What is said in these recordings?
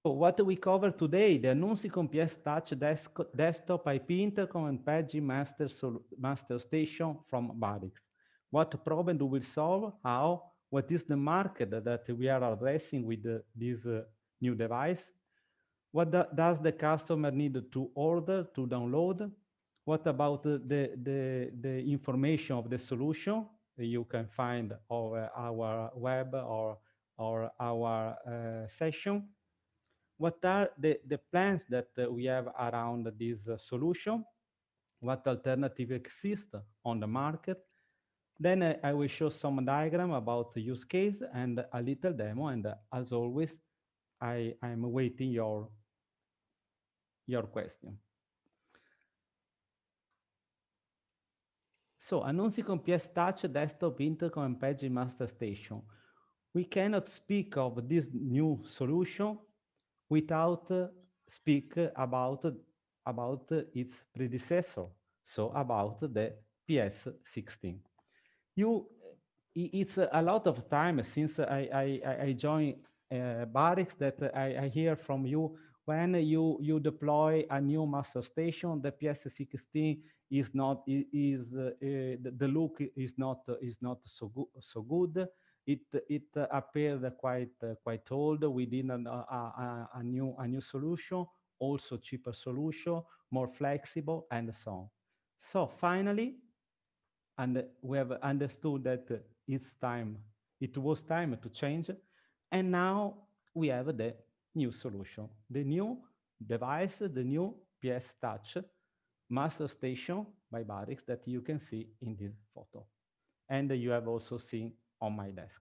So what we cover today, the Annuncicom PS Touch desktop IP intercom and PEGI master station from Barix. What problem do we solve? How? What is the market that we are addressing with this new device? What does the customer need to order, to download? What about the information of the solution you can find over our web or our session? What are the plans that we have around this solution? What alternative exist on the market? Then I will show some diagram about the use case and a little demo. And as always, I'm waiting your question. So, Annuncicom PS Touch Desktop Intercom and Paging Master Station. We cannot speak of this new solution without speak about its predecessor, so about the PS16. You, it's a lot of time since I joined Barix that I hear from you when you deploy a new master station. The PS16 is not the look is not so good. It appeared quite old. We did a new solution, also cheaper solution, more flexible, and so on. So finally, and we have understood that it was time to change, and now we have the new solution, the new device, the new PS Touch master station by Barix that you can see in this photo, and you have also seen on my desk.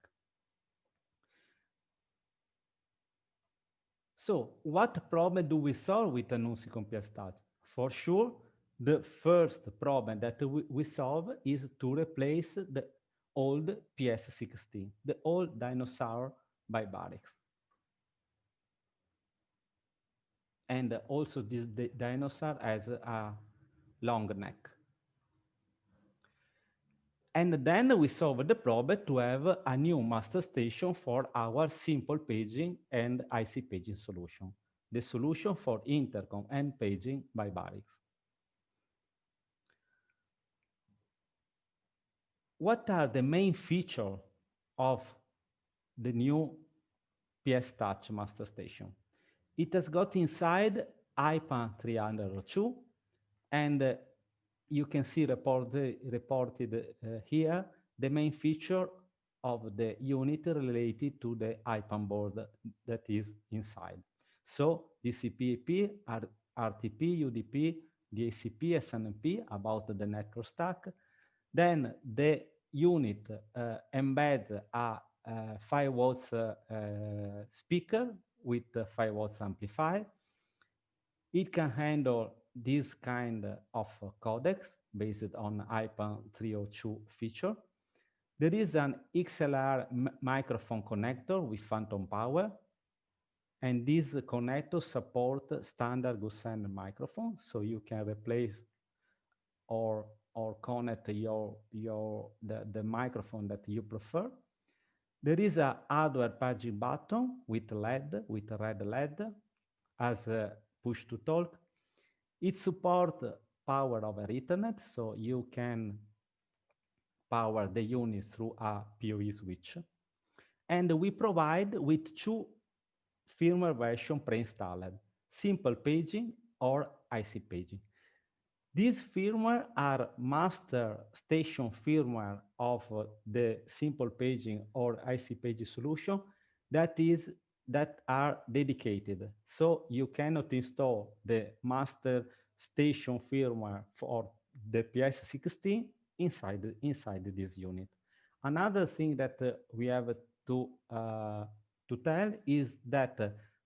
So what problem do we solve with Annuncicom PS Touch? For sure, the first problem that we solve is to replace the old PS16, the old dinosaur by Barix. And also this the dinosaur has a long neck. And then we solve the problem to have a new master station for our simple paging and IC paging solution, the solution for intercom and paging by Barix. What are the main features of the new PS Touch master station? It has got inside IPAN 302, and you can see reported here the main feature of the unit related to the IPAN board that is inside. So TCP/IP, RTP, UDP, DHCP, SNMP about the network stack. Then the unit embed a 5 watts speaker with 5 watts amplifier. It can handle this kind of codecs based on IPAN 302 feature. There is an XLR microphone connector with phantom power, and this connector supports standard Goosen microphone, so you can replace or connect the microphone that you prefer. There is a hardware paging button with LED, with a red LED, as a push to talk. It supports power over Ethernet, so you can power the unit through a PoE switch. And we provide with 2 firmware versions pre-installed, simple paging or IC paging. These firmware are master station firmware of the simple paging or IC paging solution that are dedicated. So you cannot install the master station firmware for the PS16 inside this unit. Another thing that we have to tell is that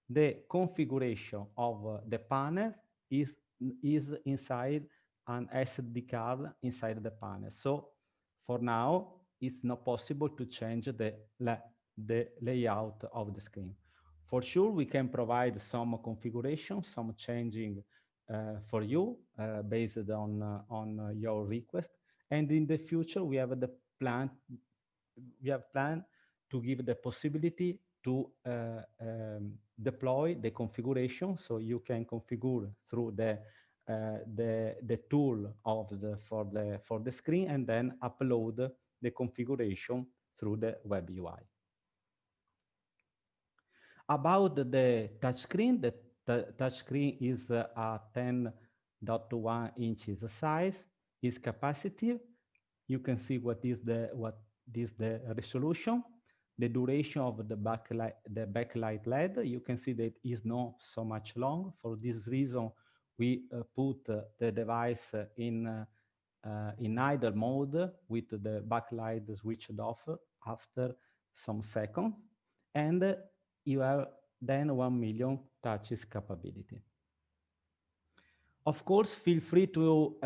the configuration of the panel is inside an SD card inside the panel. So for now, it's not possible to change the layout of the screen. For sure, we can provide some configuration, some changing for you based on your request. And in the future, we have planned to give the possibility to deploy the configuration. So you can configure through the tool of for the screen, and then upload the configuration through the web UI. About the touchscreen, the touchscreen is a 10.1 inches size, is capacitive. You can see what is the resolution, the duration of the backlight LED. You can see that is not so much long. For this reason, we put the device in idle mode with the backlight switched off after some seconds, and you have then 1 million touches capability. Of course, feel free to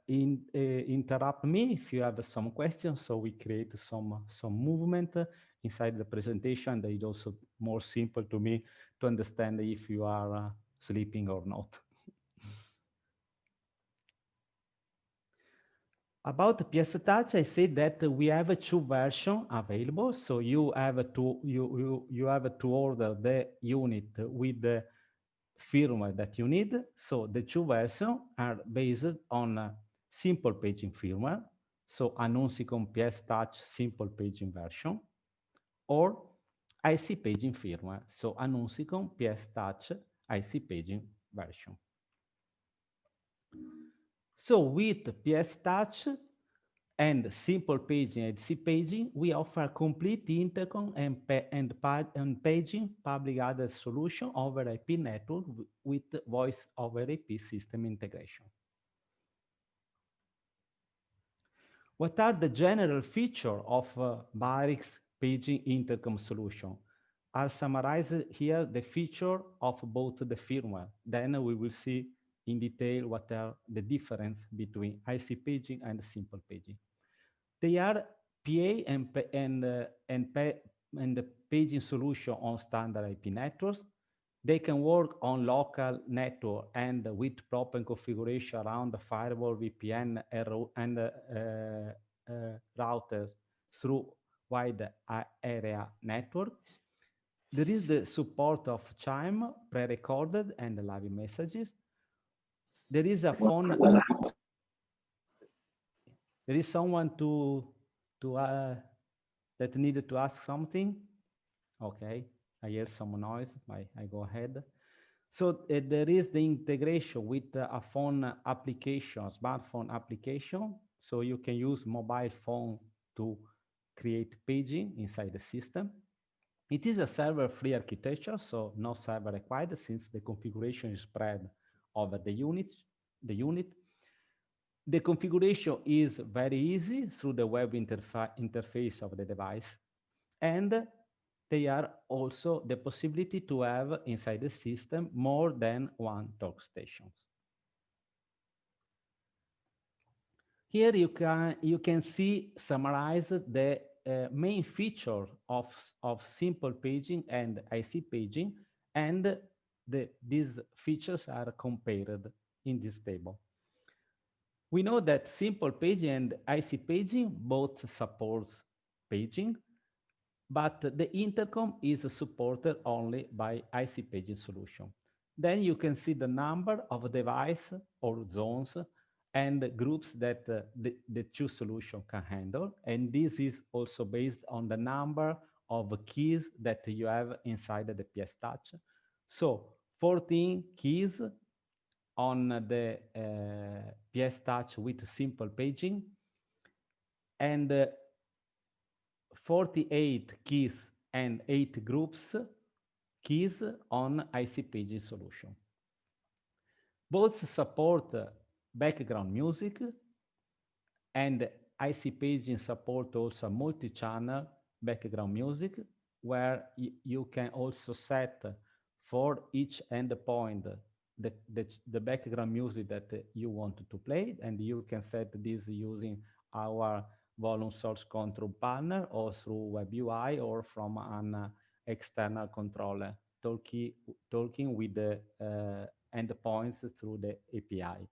interrupt me if you have some questions, so we create some movement inside the presentation. That is also more simple to me to understand if you are sleeping or not. About PS Touch, I say that we have two versions available. So you have to order the unit with the firmware that you need. So the two versions are based on simple paging firmware, so Annuncicom PS Touch simple paging version, or IC paging firmware, so Annuncicom PS Touch IC paging version. So with PS Touch and simple paging and IC paging, we offer complete intercom and paging public address solution over IP network with voice over IP system integration. What are the general features of Barix paging intercom solution? Are summarized here the feature of both the firmware. Then we will see in detail what are the difference between IC paging and simple paging. They are PA and the paging solution on standard IP networks. They can work on local network and with proper configuration around the firewall, VPN, and routers through wide area network. There is the support of chime, pre-recorded, and live messages. There is a phone. There is someone that needed to ask something. Okay, I hear some noise. I go ahead. So there is the integration with a phone application, smartphone application. So you can use mobile phone to create paging inside the system. It is a server-free architecture, so no server required since the configuration is spread over the unit. The configuration is very easy through the web interface of the device, and they are also the possibility to have inside the system more than one talk stations. Here you can see summarized the main feature of simple paging and IC paging, and these features are compared in this table. We know that simple paging and IC paging both supports paging, but the intercom is supported only by IC paging solution. Then you can see the number of devices or zones and groups that the two solutions can handle. And this is also based on the number of keys that you have inside the PS Touch. So 14 keys on the PS Touch with simple paging, and 48 keys and 8 groups keys on IC paging solution. Both support background music, and IC paging support also multi-channel background music, where you can also set for each endpoint the background music that you want to play, and you can set this using our volume source control panel or through web UI or from an external controller, talking with the endpoints through the API.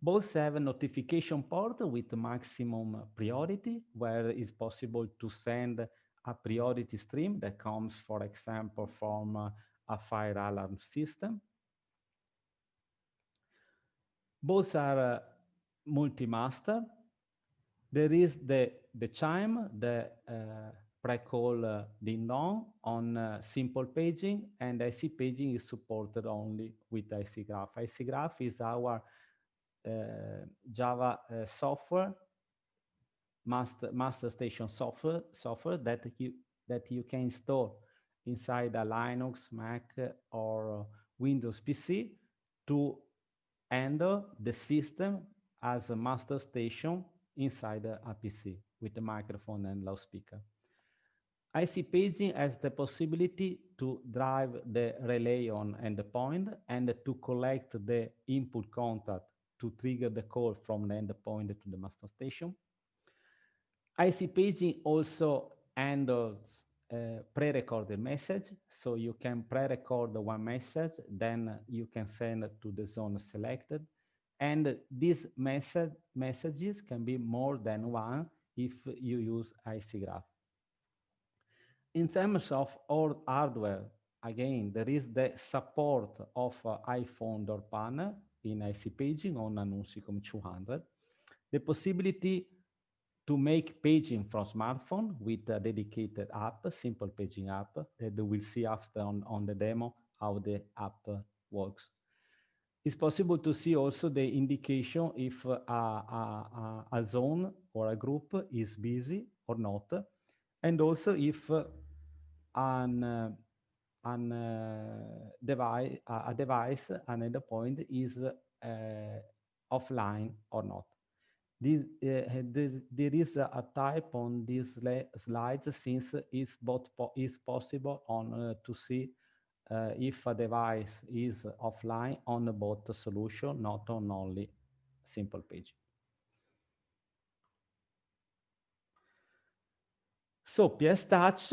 Both have a notification port with maximum priority, where it's possible to send a priority stream that comes, for example, from a fire alarm system. Both are multi-master. There is the chime, the pre-call ding dong on simple paging, and IC paging is supported only with IC Graph. IC Graph is our Java software, master station software that you can install inside a Linux, Mac, or Windows PC to handle the system as a master station inside a PC with a microphone and loudspeaker. IC paging has the possibility to drive the relay on endpoint and to collect the input contact to trigger the call from the endpoint to the master station. IC paging also handles pre-recorded message, so you can pre-record one message, then you can send it to the zone selected, and these messages can be more than one if you use IC Graph. In terms of all hardware, again, there is the support of iPhone door panel in IC paging on Annuncicom 200, the possibility to make paging from smartphone with a dedicated app, simple paging app, that we'll see after on the demo how the app works. It's possible to see also the indication if a zone or a group is busy or not, and also if a device, an endpoint is offline or not. There is a type on this slide since it's possible to see if a device is offline on both solution, not on only simple page. So PS Touch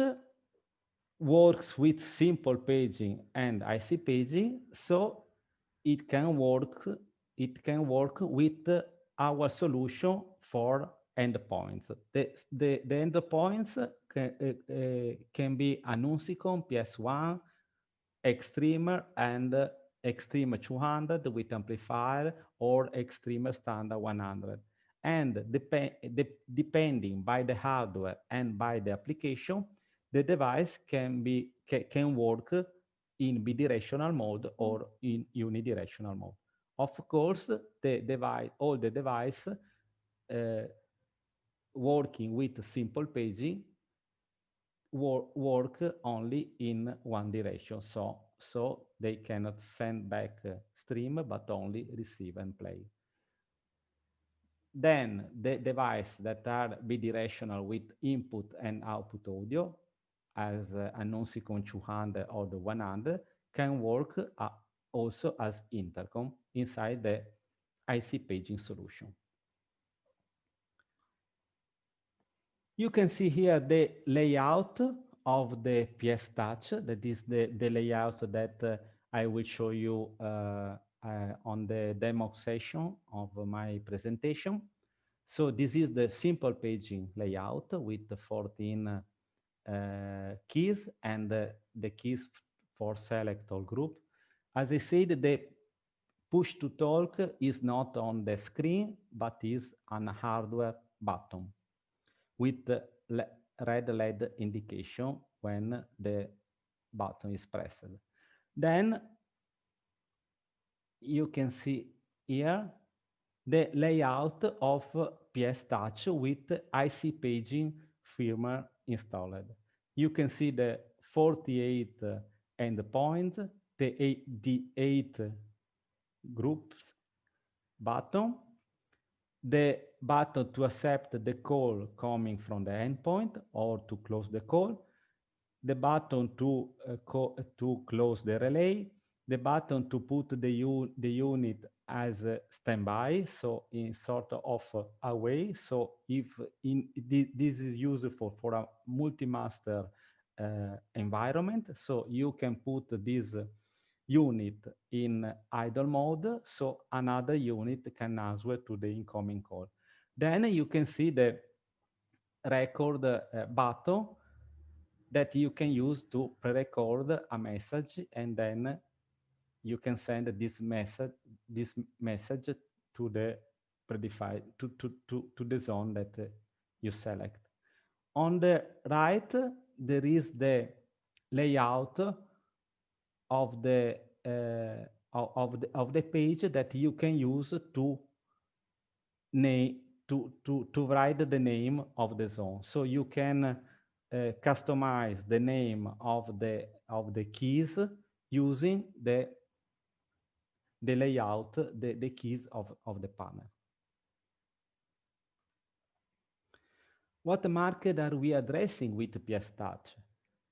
works with simple paging and IC paging, so it can work with our solution for endpoints. The endpoints can be Annuncicom, PS1, Extremer, and Extremer 200 with amplifier, or Extremer standard 100. And depending by the hardware and by the application, the device can work in bidirectional mode or in unidirectional mode. Of course, all the device working with simple paging work only in one direction, so they cannot send back stream, but only receive and play. Then the device that are bidirectional with input and output audio, as Annuncicom 200 or the 100, can work also as intercom inside the IC paging solution. You can see here the layout of the PS Touch. That is the layout that I will show you on the demo session of my presentation. So this is the simple paging layout with the 14 keys and the keys for select all group. As I said, the push to talk is not on the screen, but is on a hardware button with the red LED indication when the button is pressed. Then you can see here the layout of PS Touch with IC paging firmware installed. You can see the 48 endpoint, the 8 groups button, the button to accept the call coming from the endpoint or to close the call, the button to close the relay, the button to put the unit as a standby, so in sort of away. So if this is useful for a multi-master environment, so you can put this unit in idle mode, so another unit can answer to the incoming call. Then you can see the record button that you can use to pre-record a message, and then you can send this message to the predefined to the zone that you select. On the right, there is the layout of the of the page that you can use to name to write the name of the zone. So you can customize the name of the keys using the layout, the keys of the panel. What market are we addressing with PS Touch?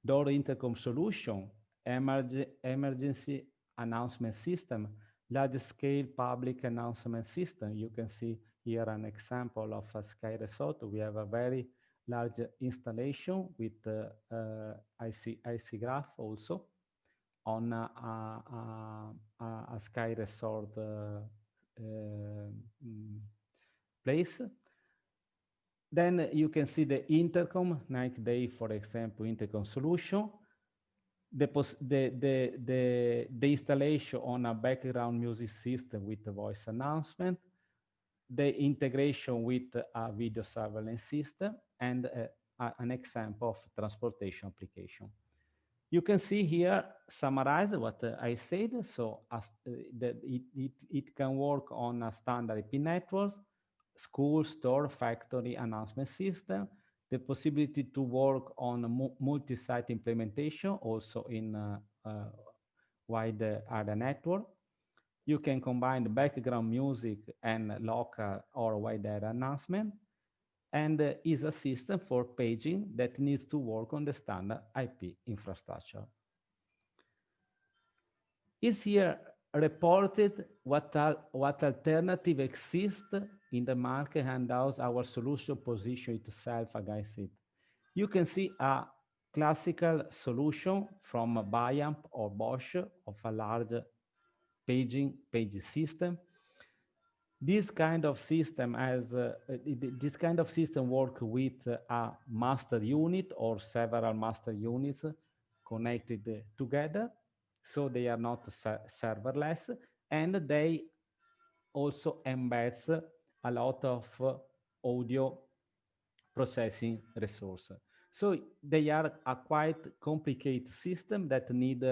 Door intercom solution, emergency announcement system, large-scale public announcement system. You can see here an example of a Sky Resort. We have a very large installation with IC graph also on a Sky Resort place. Then you can see the intercom, night day, for example, intercom solution, the installation on a background music system with a voice announcement, the integration with a video surveillance system, and an example of transportation application. You can see here, summarize what I said. So it can work on a standard IP network, school, store, factory announcement system, the possibility to work on a multi-site implementation, also in wide area network. You can combine the background music and local or wide area announcement, and is a system for paging that needs to work on the standard IP infrastructure. Is here reported what alternative exist in the market and how our solution position itself against it. You can see a classical solution from Bayamp or Bosch of a large page system. This kind of system work with a master unit or several master units connected together, so they are not serverless, and they also embeds a lot of audio processing resource. So they are a quite complicated system that need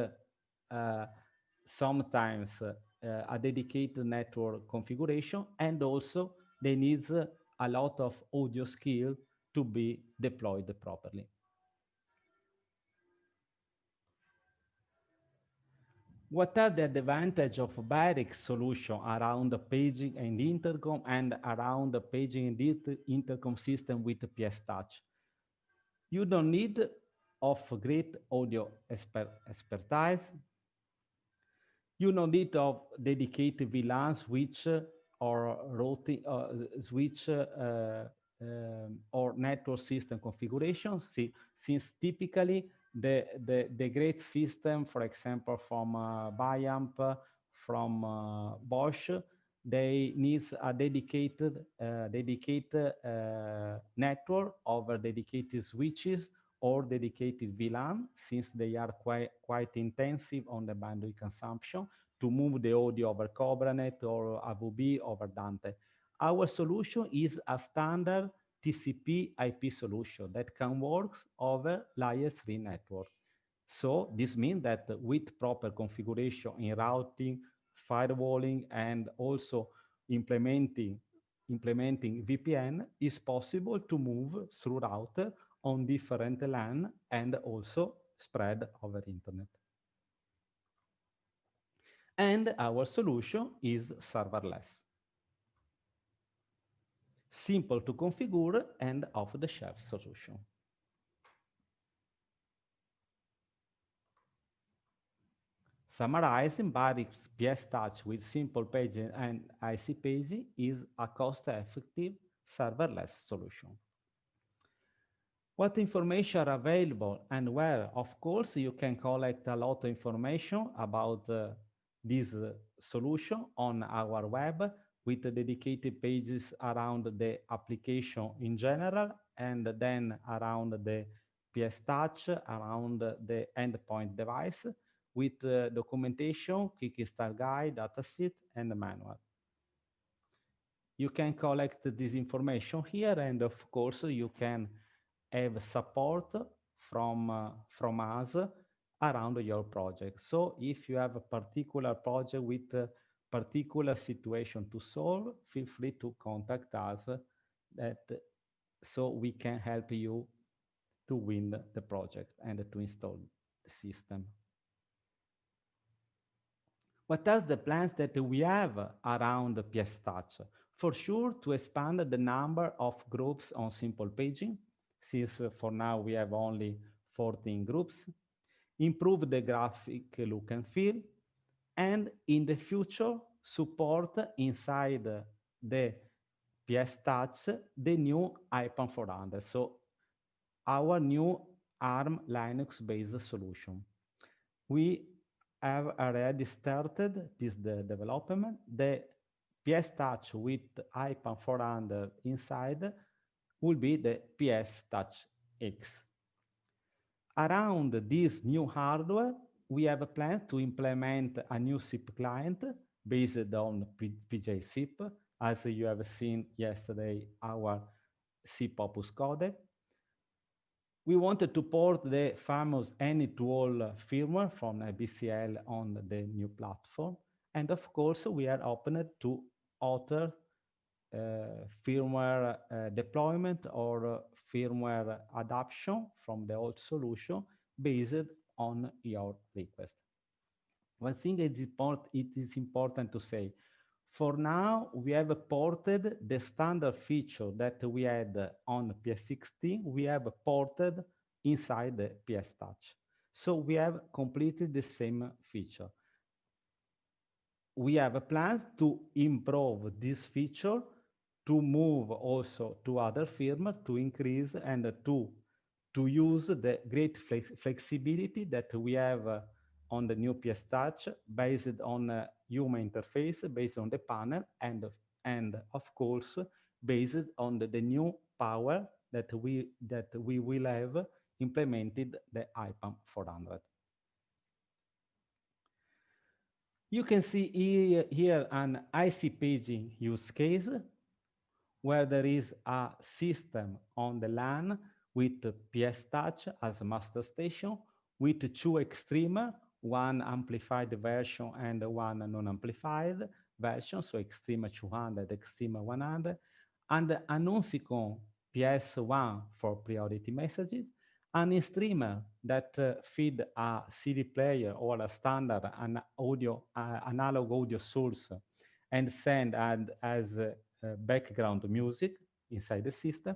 sometimes a dedicated network configuration, and also they need a lot of audio skill to be deployed properly. What are the advantages of Barix solution around the paging and intercom, and around the paging and intercom system with PS Touch? You don't need of great audio expertise. You don't need of dedicated VLAN switch or routing switch or network system configuration. See, since typically the great system, for example, from Bayamp, from Bosch, they need a dedicated network over dedicated switches or dedicated VLAN, since they are quite intensive on the bandwidth consumption, to move the audio over Cobranet or AVB over Dante. Our solution is a standard TCP IP solution that can work over layer 3 network. So this means that with proper configuration in routing, firewalling, and also implementing VPN, is possible to move through router on different LAN and also spread over internet. And our solution is serverless, simple to configure, and off-the-shelf solution. Summarizing, Barix PS Touch with simple paging and IC paging is a cost-effective serverless solution. What information are available and where? Of course, you can collect a lot of information about this solution on our web, with the dedicated pages around the application in general, and then around the PS Touch around the endpoint device with documentation, quick install guide, datasheet, and manual. You can collect this information here, and of course, you can have support from us around your project. So if you have a particular project with a particular situation to solve, feel free to contact us that so we can help you to win the project and to install the system. What are the plans that we have around PS Touch? For sure, to expand the number of groups on simple paging, since for now we have only 14 groups, improve the graphic look and feel, and in the future, support inside the PS Touch the new IPAM 400, so our new ARM Linux-based solution. We have already started this development. The PS Touch with IPAM 400 inside will be the PS Touch X. Around this new hardware, we have a plan to implement a new SIP client based on PJ SIP, as you have seen yesterday, our SIP Opus codec. We wanted to port the famous any-to-all firmware from BCL on the new platform. And of course, we are open to other firmware deployment or firmware adoption from the old solution based on your request. One thing it is important to say, for now, we have ported the standard feature that we had on PS16, we have ported inside the PS Touch. So we have completed the same feature. We have a plan to improve this feature, to move also to other firmware, to increase and to use the great flexibility that we have on the new PS Touch based on a human interface, based on the panel, and of course, based on the new power that we will have implemented the IPAM 400. You can see here an IC paging use case where there is a system on the LAN with PS Touch as a master station with two extremer, one amplified version and one non-amplified version, so extremer 200, extremer 100, and Annuncicom PS1 for priority messages, an streamer that feed a CD player or a standard analog audio source and send as background music inside the system,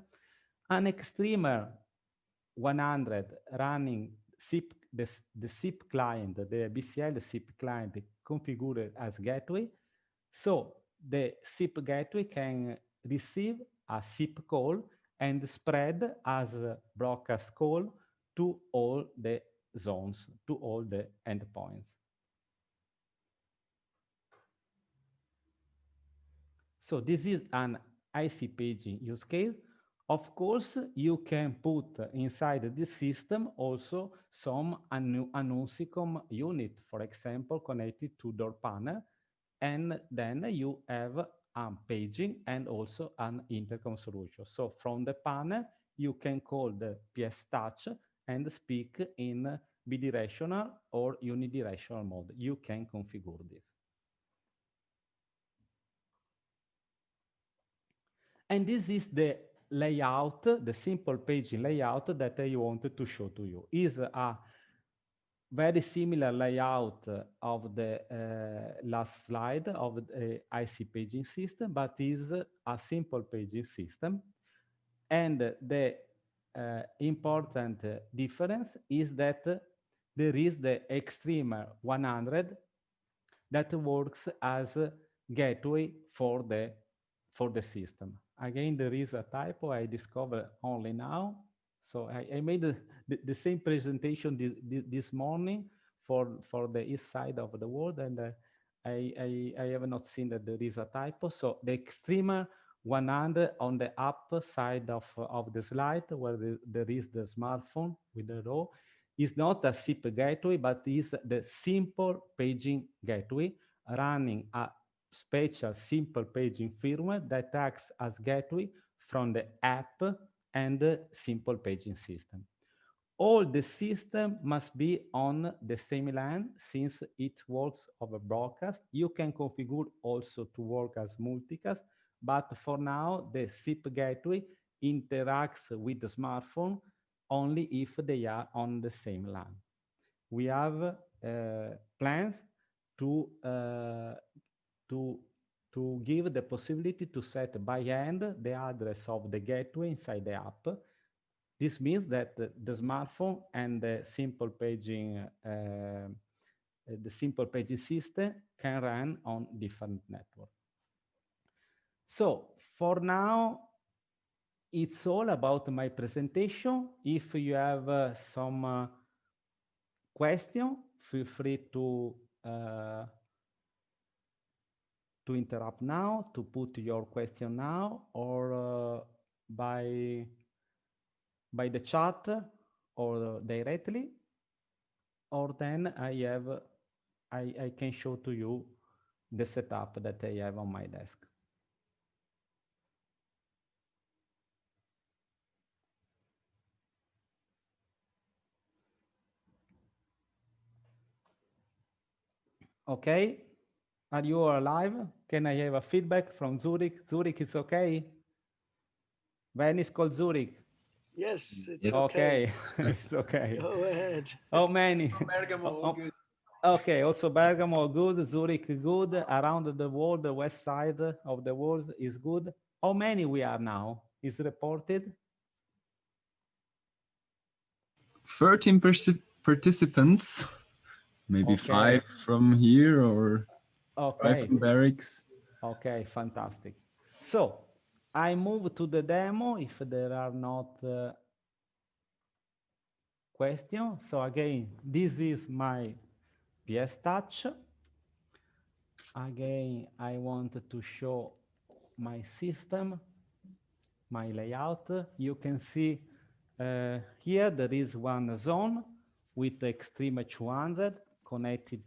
an extremer 100 running the SIP client, the BCL SIP client configured as gateway. So the SIP gateway can receive a SIP call and spread as a broadcast call to all the zones, to all the endpoints. So this is an IC paging use case. Of course, you can put inside the system also some Annuncicom unit, for example, connected to door panel, and then you have paging and also an intercom solution. So from the panel, you can call the PS Touch and speak in bidirectional or unidirectional mode. You can configure this. And this is the layout, the simple paging layout that I wanted to show to you. Is a very similar layout of the last slide of the IC paging system, but is a simple paging system. And the important difference is that there is the Extremer 100 that works as a gateway for the system. Again, there is a typo I discovered only now. So I made the same presentation this morning for the east side of the world, and I have not seen that there is a typo. So the Extremer 100 on the up side of the slide where there is the smartphone with the row. Is not a SIP gateway, but is the simple paging gateway running a special simple paging firmware that acts as gateway from the app and the simple paging system. All the system must be on the same LAN since it works over broadcast. You can configure also to work as multicast, but for now, the SIP gateway interacts with the smartphone only if they are on the same LAN. We have plans to uh, to to give the possibility to set by hand the address of the gateway inside the app. This means that the smartphone and the simple paging system can run on different networks. So for now, it's all about my presentation. If you have some question, feel free to interrupt now, to put your question now, or by the chat or directly, or then I can show to you the setup that I have on my desk. Okay, are you alive? Can I have a feedback from Zurich? Zurich is okay? Venice called Zurich. Yes, it's Yes. okay. It's okay. Go ahead. How many? Bergamo, all good. Okay, also Bergamo good, Zurich good, around the world, the west side of the world is good. How many we are now? Is reported? 13 participants, maybe Okay. 5 from here or 5 Okay. from Barix. Okay, fantastic. So I move to the demo if there are not questions. So again, this is my PS Touch. Again, I want to show my system, my layout. You can see here there is one zone with Extreme 200 connected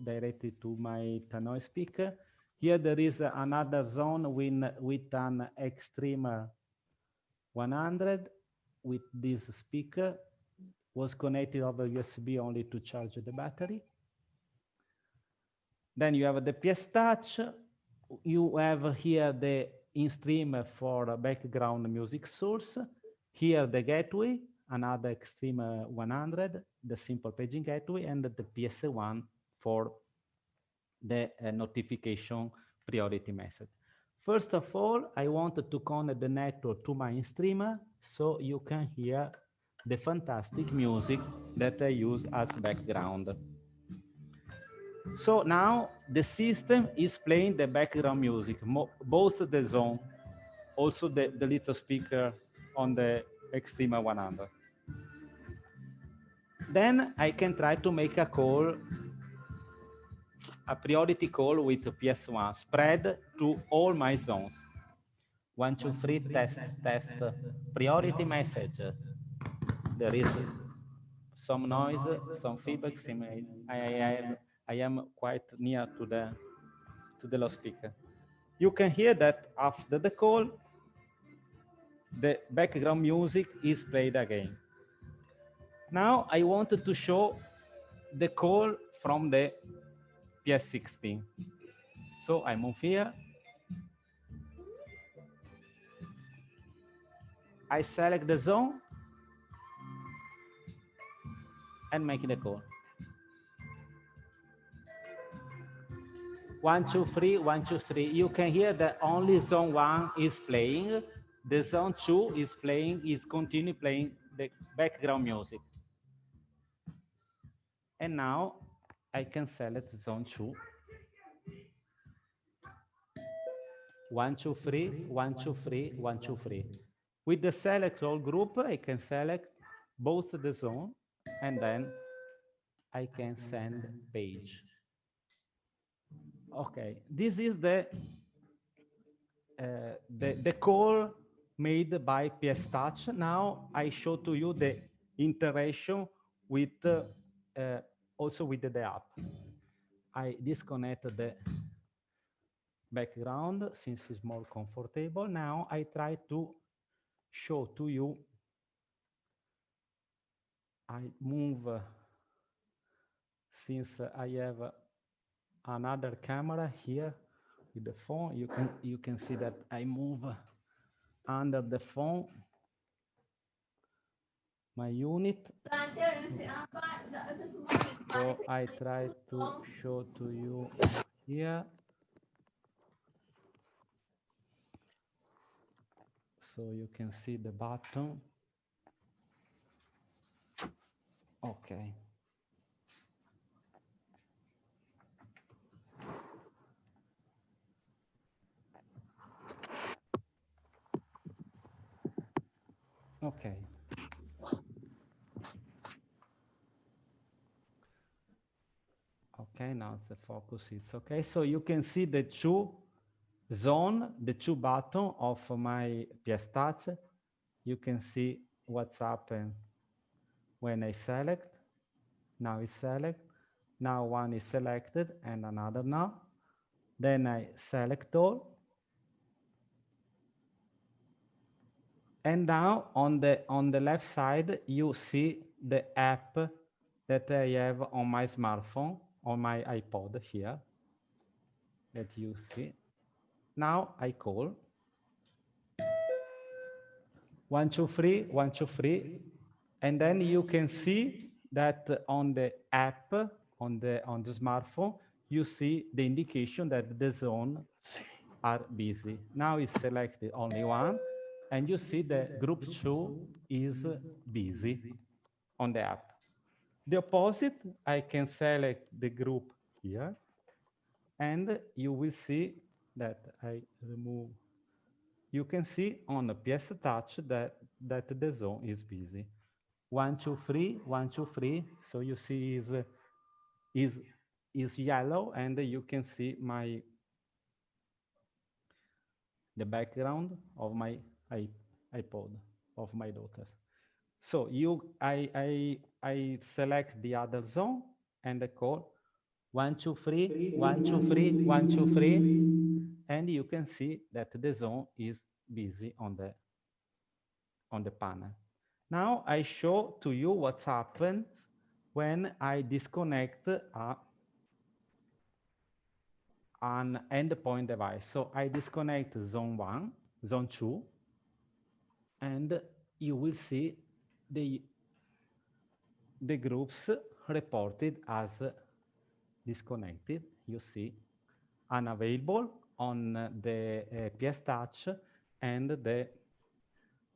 directly to my Tannoy speaker. Here there is another zone with an Extreme 100 with this speaker, was connected over USB only to charge the battery. Then you have the PS Touch. You have here the in-stream for background music source. Here the gateway, another Extreme 100, the simple paging gateway, and the PS1 for the notification priority message. First of all, I want to connect the network to my in-streamer so you can hear the fantastic music that I use as background. So now the system is playing the background music, both the zone, also the little speaker on the Extrema 100. Then I can try to make a call, a priority call with PS1, spread to all my zones. 1, 2, 3, test, test, priority message. There is some noise, some feedback. I am quite near to the loudspeaker. You can hear that after the call, the background music is played again. Now I wanted to show the call from the PS16. So I move here. I select the zone and make the call. 1, 2, 3, 1, 2, 3. You can hear that only zone 1 is playing. The zone 2 is continue playing the background music. And now I can select zone 2. 1, 2, 3, 1, 2, 3, 1, 2, 3. With the select all group, I can select both the zone and then I can send page. Okay, this is the the call made by PS Touch. Now I show to you the interaction with also with the app. I disconnect the background since it's more comfortable. Now I try to show to you. I move since I have another camera here with the phone. You can see that I move under the phone my unit. So I try to show to you here. So you can see the button. Okay. Okay. Okay, now the focus is okay. So you can see the two zone, the two button of my PS Touch. You can see what's happened when I select. Now it's select. Now one is selected and another now. Then I select all. And now on the left side, you see the app that I have on my smartphone, on my iPod here, that you see. Now I call 123, 123, and then you can see that on the app, on the smartphone, you see the indication that the zone are busy. Now it's selected only one, and you see the group 2 is busy on the app. The opposite, I can select the group here, and you will see that I remove. You can see on the PS Touch that the zone is busy. 123, 123. So you see is yellow, and you can see the background of my iPod of my daughter. So I select the other zone and I call 123, 123, 123, and you can see that the zone is busy on the panel. Now I show to you what happens when I disconnect an endpoint device. So I disconnect zone 1, zone 2, and you will see the groups reported as disconnected. You see unavailable on the PS Touch and the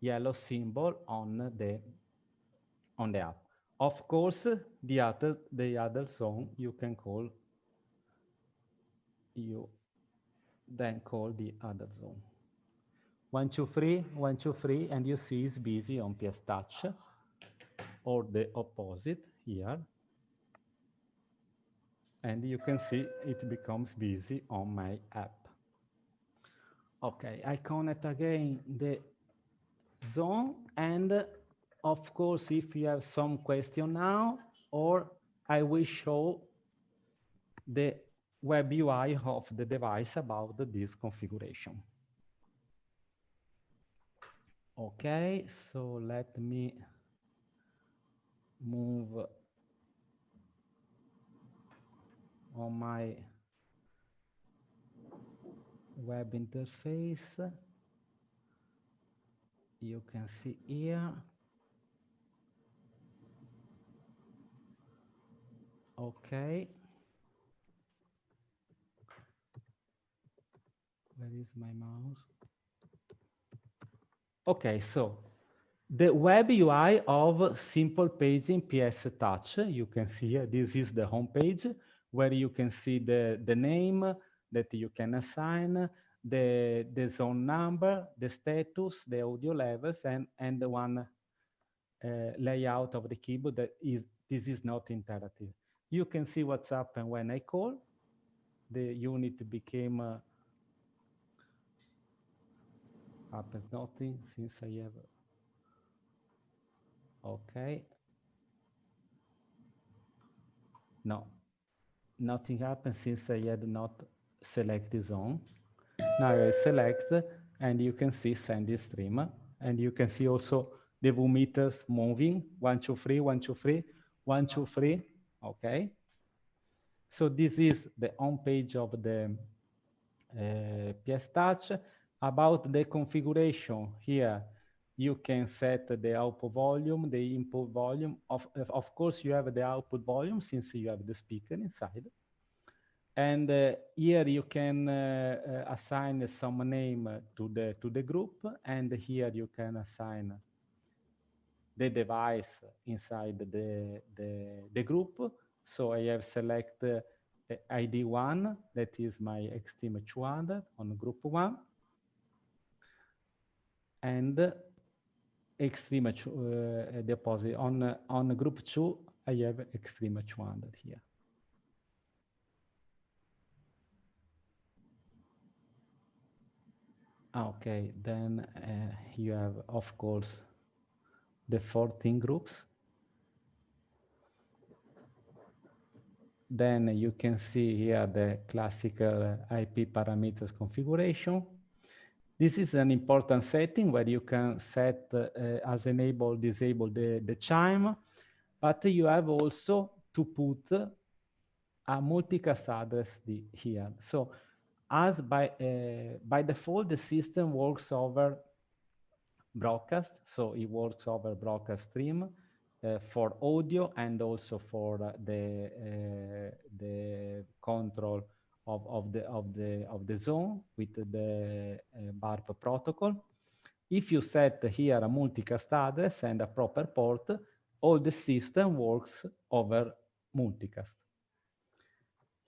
yellow symbol on the app. Of course, the other zone you can call. You then call the other zone. 123, 123, and you see it's busy on PS Touch, or the opposite here. And you can see it becomes busy on my app. Okay, I connect again the zone, and of course, if you have some question now, or I will show the web UI of the device about this configuration. Okay, so let me move on my web interface. You can see here. Okay. Where is my mouse? Okay, so the web UI of Simple Paging PS Touch, you can see here, this is the home page where you can see the name that you can assign, the zone number, the status, the audio levels, and the one layout of the keyboard that this is not interactive. You can see what's happened when I call. The unit became happens nothing since I have, okay. No, nothing happens since I had not selected zone. Now I select and you can see sending stream, and you can see also the VU meters moving 1, 2, 3, 1, 2, 3, 1, 2, 3. Okay. So this is the home page of the PS Touch. About the configuration here, you can set the output volume, the input volume. Of course, you have the output volume since you have the speaker inside. And here you can assign some name to the group, and here you can assign the device inside the group. So I have selected ID1, that is my Extreme 200 on group 1, and Extreme deposit on group 2. I have Extreme 200 here. Okay, then you have, of course, the 14 groups. Then you can see here the classical IP parameters configuration. This is an important setting where you can set as enable, disable the chime, but you have also to put a multicast address here. So as by default, the system works over broadcast. So it works over broadcast stream for audio and also for the control of the zone with the BARP protocol. If you set here a multicast address and a proper port, all the system works over multicast.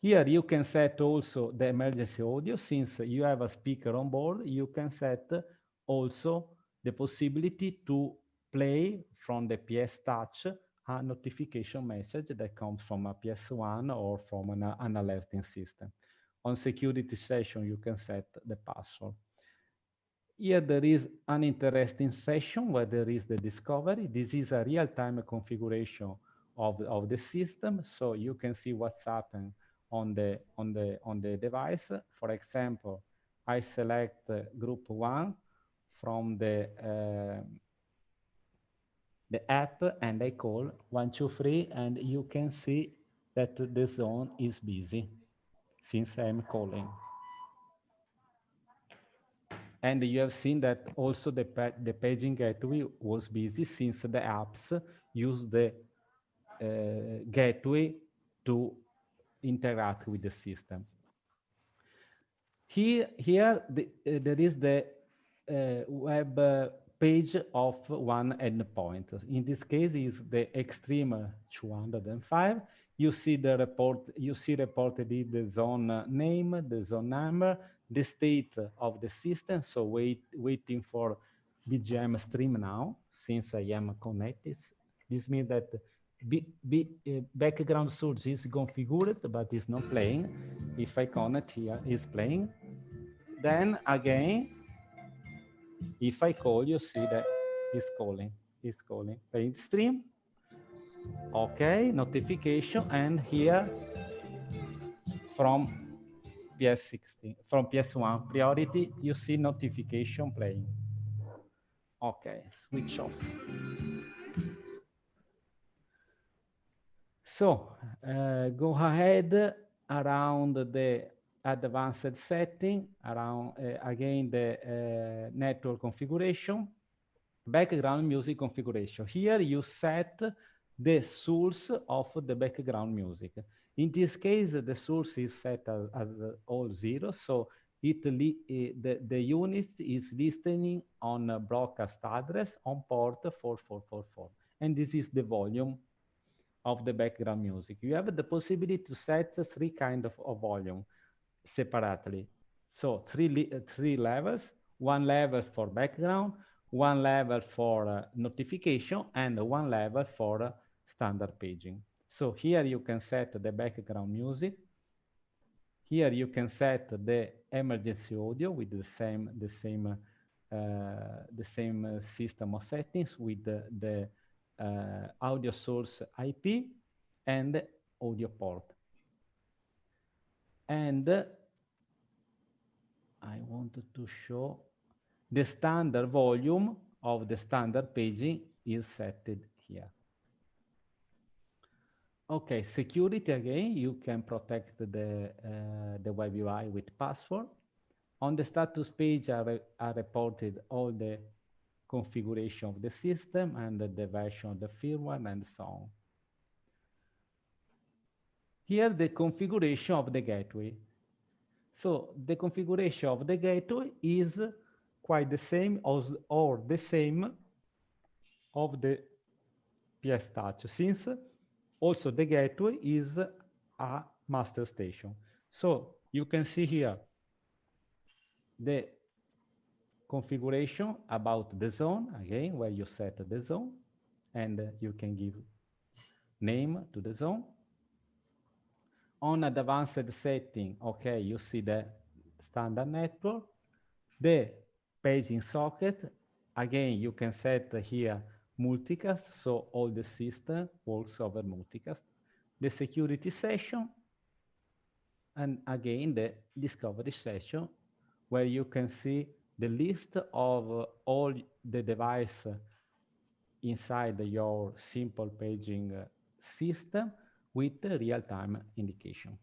Here you can set also the emergency audio. Since you have a speaker on board, you can set also the possibility to play from the PS Touch a notification message that comes from a PS1 or from an alerting system. On security session, you can set the password. Here there is an interesting session where there is the discovery. This is a real-time configuration of the system, so you can see what's happened on the device. For example, I select group 1 from the app and I call 123, and you can see that the zone is busy since I'm calling. And you have seen that also the paging gateway was busy since the apps use the gateway to interact with the system. Here there is the web page of one endpoint. In this case, is the Extreme 205. You see the report. You see reported the zone name, the zone number, the state of the system. So waiting for BGM stream now, since I am connected. This means that background source is configured, but it's not playing. If I connect here, it's playing. Then again, if I call, you see that it's calling, playing stream. Okay, notification, and here from PS16, from PS1 priority, you see notification playing. Okay, switch off. So go ahead around the advanced setting, around again the network configuration, background music configuration. Here you set the source of the background music. In this case, the source is set as all zero, so the unit is listening on a broadcast address on port 4444, and this is the volume of the background music. You have the possibility to set three kinds of volume separately. So three levels, one level for background, one level for notification, and one level for standard paging. So here you can set the background music. Here you can set the emergency audio with the same system of settings with the audio source IP and audio port. And I wanted to show the standard volume of the standard paging is set here. Okay, security again, you can protect the web UI with password. On the status page are reported all the configuration of the system and the version of the firmware and so on. Here the configuration of the gateway. So the configuration of the gateway is quite the same or the same of the PS Touch, since also the gateway is a master station. So you can see here the configuration about the zone, again, where you set the zone, and you can give name to the zone. On advanced setting, okay, you see the standard network, the paging socket. Again, you can set here multicast, so all the system works over multicast. The security session, and again, the discovery session, where you can see the list of all the devices inside your simple paging system with the real-time indication.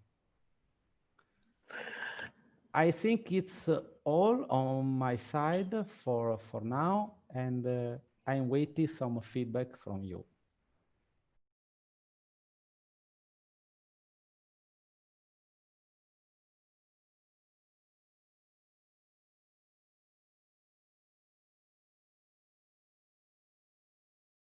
I think it's all on my side for now, and I'm waiting some feedback from you.